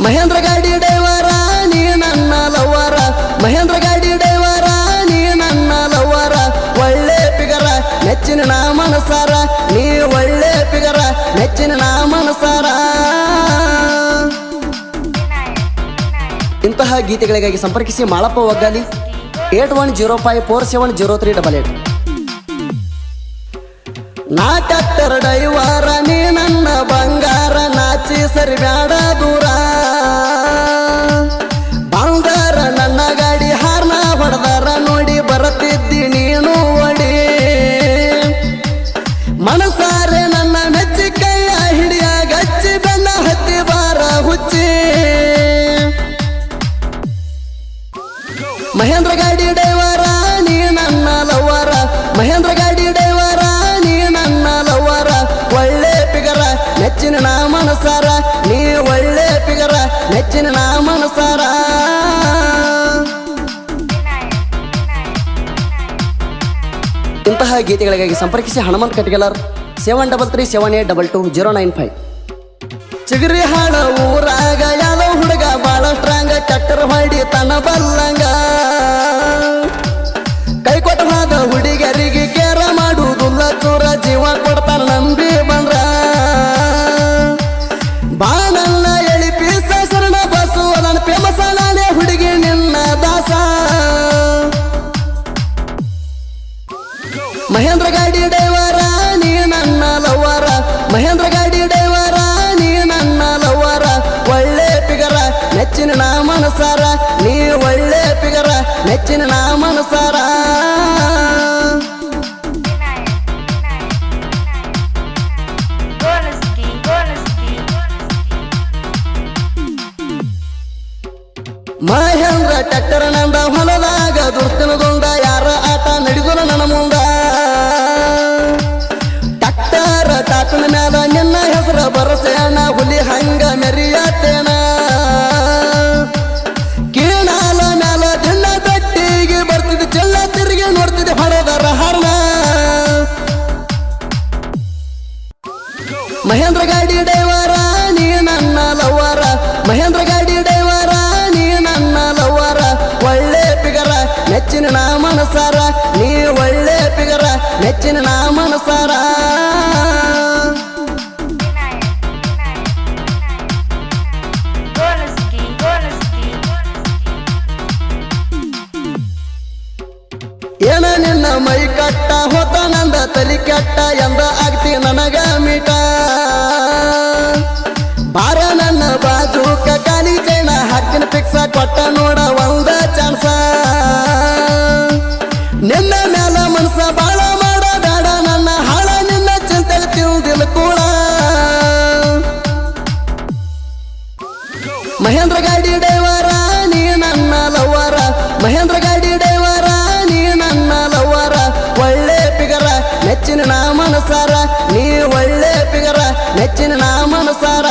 ಮಹೇಂದ್ರ ಗಾಡಿ ಡೈವರ ನೀ ನನ್ನ ಲವ್ವರ ಮಹೇಂದ್ರ ಗಾಡಿ ಡೈವರ ನೀ ನನ್ನ ಲವ್ವರ ಒಳ್ಳೆ ಪಿಗರ ನೆಚ್ಚಿನ ನಾ ಮನಸಾರ ನೀ ಒಳ್ಳೆ ಪಿಗರ ನೆಚ್ಚಿನ ನಾ ಮನಸಾರ. ಇಂತಹ ಗೀತೆಗಳಿಗಾಗಿ ಸಂಪರ್ಕಿಸಿ ಮಾಳಪ್ಪ ಒಗ್ಗಾಲಿ 8105470388. ನಾ ಟ್ರ್ಯಾಕ್ಟರ್ ಡೈವರ ನೀ ನನ್ನ ಬಂಗಾರ ನಾಚಿ ಸರಿ ಬ್ಯಾಡ ದೂರ ಬಂಗಾರ ನನ್ನ ಗಾಡಿ ಹಾರ್ನ ಹೊಡೆದಾರ ನೋಡಿ ಬರತಿದ್ದಿ ನೀನು ಒಡಿ ಮನಸಾರೆ ನನ್ನ ಮೆಚ್ಚಿ ಕೈಯ ಹಿಡಿಯ ಗಚ್ಚಿ ಬೆನ್ನ ಹತ್ತಿ ಬಾರ ಹುಚ್ಚಿ ಮಹೇಂದ್ರ ಗಾಡಿ ಡೈವರ ನೀ ನನ್ನ ಲವ್ವರ ಮಹೇಂದ್ರ ಗಾಡಿ ಡೈವರ ನೀ ನನ್ನ ಲವ್ವರ ಒಳ್ಳೆ ಪಿಗರ ನೆಚ್ಚಿನ ನಾ ಮನಸಾರ ನೀ ಒಳ್ಳೆ ಪಿಗರ ನೆಚ್ಚಿನ ನಾ ಮನಸಾರ. ಇಂತಹ ಗೀತೆಗಳಿಗಾಗಿ ಸಂಪರ್ಕಿಸಿ ಹನುಮಂತ್ ಕಟ್ಗೆಲರ್ 7337822095. ಚಿಗರಿ ಹಾಳ ಊರಾಗ ಯಾವ ಹುಡುಗ ಬಾಳ ಸ್ಟ್ರಾಂಗ ಟ್ರ್ಯಾಕ್ಟರ್ ಹೊಡಿ ತನ ಬಲ್ಲಂಗ ಕೈ ಕೊಟ್ಟವಾದ ಹುಡುಗರಿಗೆ ಕೇರ ಮಾಡುವುದಿಲ್ಲ ಚೂರ ಜೀವ ಕೊಡ್ತಾನ ನಂಬಿ ಬಂದ್ರ ಬಾಣನ್ನ ಎಳಿ ಪೀಸ ಶರಣ ಬಸು ನನ್ನ ಫೇಮಸ್ ನಾನೇ ಹುಡುಗಿ ನಿನ್ನ ದಾಸ. ಮಹೇಂದ್ರ ಗಾಡಿ ಡೈವರ ನೀ ನನ್ನ ಲವ್ವರ ಮಹೇಂದ್ರ ಗಾಡಿ ಡೈವರ ನೀ ನನ್ನ ಲವ್ವರ ಒಳ್ಳೆ ಪಿಗರ ನೆಚ್ಚಿನ ನಾ ಮನಸಾರ ನೀ ಒಳ್ಳೆ ಪಿಗರ ನೆಚ್ಚಿನ ನಾ ಮನಸಾರ. ಮಹೇಂದ್ರ ಟ್ರ್ಯಾಕ್ಟರ್ ನಂದ ಹೊಲದಾಗ ದುರ್ತಿನಗೊಂಡ ಯಾರ ಆಟ ನಡೆದರ ನನ್ನ ಮುಂದ ಟ್ರ್ಯಾಕ್ಟರ್ ಟಾಪಿನ ಮ್ಯಾಲ ನಿನ್ನ ಹೆಸರ ಬರಸೇಣ ಹುಲಿ ಹಂಗ ಮೆರಿಯತೇನ ಕೀಣಾಲ ಮ್ಯಾಲ ದಿನ ಬೆಟ್ಟಿಗೆ ಬರ್ತಿದ್ದೆ ಚೆಲ್ಲ ತಿರುಗಿ ನೋಡ್ತಿದ್ದೆ ಹೊಡೆದರ ಹರ್ಣ ಮಹೇಂದ್ರ ಗಾಡಿ ಡೈವರ ನೀ ನನ್ನ ಲವ್ವರ ಮಹೇಂದ್ರ ಗಾಡಿ ಡೈವರ ನೀ ನನ್ನ ಲವ್ವರ ಒಳ್ಳೆ ಪಿಗರ ನೆಚ್ಚಿನ ನಾ ಮನಸಾರ ನೀ ಒಳ್ಳೆ ಪಿಗರ ನೆಚ್ಚಿನ ನಾ ಮನಸಾರ. ಏನ ನಿನ್ನ ಮೈ ಕಟ್ಟ ಹೊತ್ತ ನಂದ ತಲಿ ಕೆಟ್ಟ ಎಂದ ಆಗ್ತಿ ನನಗ ಮೀಟ ಬಾರ ನನ್ನ ಬಾಜೂಕ ಕಾಲಿ ಚೈನ ಹಾಕಿನ ಪಿಕ್ಸ ಕೊಟ್ಟ ನೋಡ ಒಂದ ಚಾನ್ಸ ನಿನ್ನ ಮ್ಯಾಲ ಮನಸ ಬಾಳ ಮಾಡ ಬೇಡ ನನ್ನ ಹಾಳ ನಿನ್ನ ಚಿಂತೆ ತಿಳುದಿಲ್ಲ ಕೂಡ. ಮಹೇಂದ್ರ ಗಾಡಿ ಡೈವರ ನೀ ನನ್ನ ಲವ್ವರ ಮಹೇಂದ್ರ ಗಾಡಿ ಡೈವರ ನೀ ನನ್ನ ಲವ್ವರ ಒಳ್ಳೆ ಪಿಗರ ನೆಚ್ಚಿನ ನಾ ಮನಸಾರ ನೀ ಒಳ್ಳೆ ಪಿಗರ ನೆಚ್ಚಿನ ನಾ ಮನಸಾರ.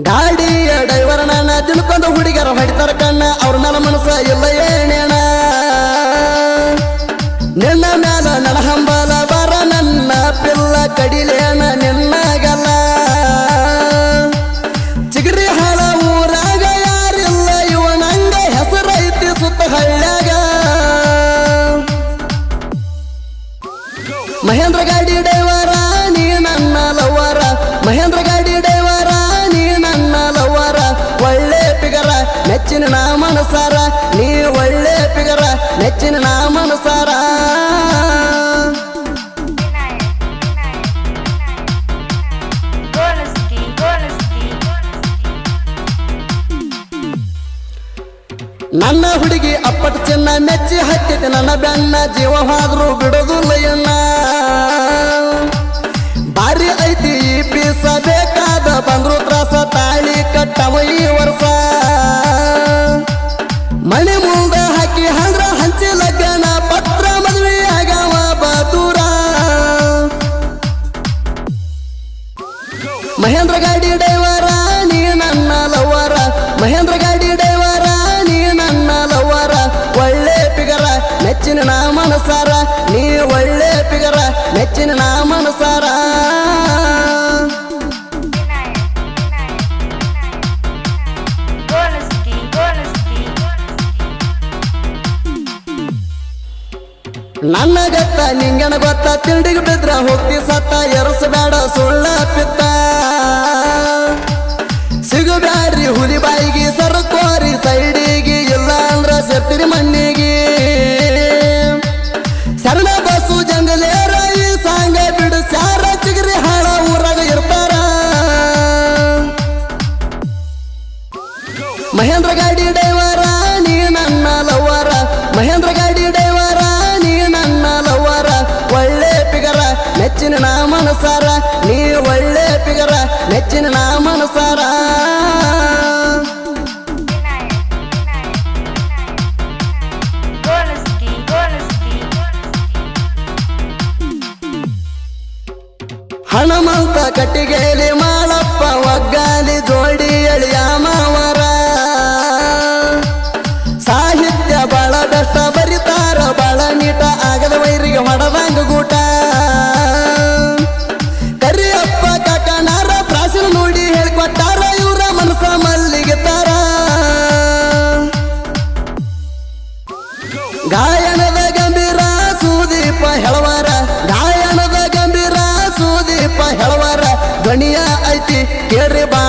ಗಾಡಿಯ ಡೈವರ್ ನನ್ನ ತಿಳ್ಕೊಂಡ ಹುಡುಗರ ಹೊಡಿತಾರ ಕಣ್ಣ ಅವ್ರ ನನ್ನ ಮನಸ್ಸ ಇಲ್ಲ ಏನೇಣ ನಿನ್ನ ಮ್ಯಾಲ ನನ್ನ ಹಂಬಲ ಬರ ನನ್ನ ಪಿಲ್ಲ ಕಡಿಲೇನ ನಿನ್ನಗಲ್ಲ ಚಿಗರಿ ಹಾಳ ಊರಾಗ ಯಾರಿಲ್ಲ ಇವನಂಗ ಹೆಸರೈತಿ ಸುತ್ತ ಹಳ್ಳ್ಯಾಗ. ಮಹೇಂದ್ರ ಗಾಡಿ ಡೈವರ ನೀ ನನ್ನ ಲವ್ವರ ಮಹೇಂದ್ರ ಗಾಡಿ ಡೈವರ ನೀ ನನ್ನ ಲವ್ವರ ಒಳ್ಳೆ ಪಿಗರ ನೆಚ್ಚಿನ ನಾ ಮನಸಾರ ನೀ ಒಳ್ಳೆ ಪಿಗರ ನೆಚ್ಚಿನ ನಾ ಮನಸಾರ. ನನ್ನ ಹುಡುಗಿ ಅಪ್ಪಟ ಚಿನ್ನ ಮೆಚ್ಚಿ ಹತ್ತಿದೆ ನನ್ನ ಬೆನ್ನ ಜೀವ ಹಾದ್ರು ಬಿಡೋದಿಲ್ಲ ಎನ್ನ ಬಾರಿ ಐತಿ ಈ ಪೀಸ ಬೇಕಾದ ಬಂದ್ರು ತ್ರಾಸ ತಾಳಿ ಕಟ್ಟವ ಈ ವರ್ಷ ಮನೆ ಮುಂದ ಹಾಕಿ ಹಂದ್ರ ಹಂಚಿ ಲಗ್ನ ಪತ್ರ ಮದುವೆ ಆಗವ ಬದೂರ. ಮಹೇಂದ್ರ ಗಾಡಿ ಡೈವರ ನೀ ನನ್ನ ಲವ್ವರ ಮಹೇಂದ್ರ ಗಾಡಿ ಡೈವರ ನೀ ನನ್ನ ಲವ್ವರ ಒಳ್ಳೆ ಪಿಗ ಒಳ್ಳೆ ಪಿಗರ ನೆಚ್ಚಿನ ನಾ ಮನಸಾರ ನನ್ನ ಗತ್ತ ನಿಂಗನ ಗೊತ್ತ ತಿಂಡಿಗೆ ಬಿದ್ರ ಹೋಗ್ತಿ ಸತ್ತ ಎರಸಬೇಡ ಸುಳ್ಳ ಪಿತ್ತ ಸಿಗಬ್ಯಾಡ್ರಿ ಹುಲಿ ಬಾಯಿಗೆ ಸರಕೋರಿ ಸೈಡಿಗೆ ಇಲ್ಲ ಅಂದ್ರ ಸೆತ್ತಿರಿ ಮಣ್ಣಿಗೆ ಶರಣ ಬಸ್ಸು ಜಂಗಲೇರ ಈ ಸಾಂಗ ಬಿಡು ಸ್ಯಾರ ಚಿಗರಿ ಹಾಳ ಊರಾಗ ಇರ್ತಾರ ಮಹೇಂದ್ರ ಗಾಡಿ ಡೈವರ ನೀ ನನ್ನ ಲವ್ವರ ಮಹೇಂದ್ರ ಗಾಡಿ ಡೈವರ ನೀ ನನ್ನ ಲವ್ವರ ಒಳ್ಳೆ ಪಿಗರ ನೆಚ್ಚಿನ ನಾ ಮನಸಾರ ನೀ ಒಳ್ಳೆ ಪಿಗರ ನೆಚ್ಚಿನ ನಾ ಮನಸಾರ ಹಣಮಂತ ಕಟ್ಟಿಗೆಲಿ ಮಾಳಪ್ಪ ಒಗ್ಗಾಲಿ ಜೋಡಿ ಎಳಿಯ ಮಾವರ ಸಾಹಿತ್ಯ ಬಾಳ ಬೆಷ್ಟ ಬರಿತಾರ ಬಾಳ ನೀಟ ಆಗದ ವೈರಿಗೆ ಹೊಡದಂಗ ಗೂಟ ಕರಿಯಪ್ಪ ಕಾಕನಾರ ಪ್ರಾಚೀನ ನೋಡಿ ಹೇಳ್ಕೊಟ್ಟಾರ ಇವ್ರ ಮನಸ ಮಲ್ಲಿಗೆ ತಾರ ಗಾಯನದ ಗಂಭೀರ ಸುದೀಪ ಹೆಳವಾರ ಗಾಯನದ ಗಂಭೀರ ಸುದೀಪ ಹೆಳವಾರ ಧ್ವನಿಯ ಐತಿ ಕೇಳ್ರಿ ಬಾ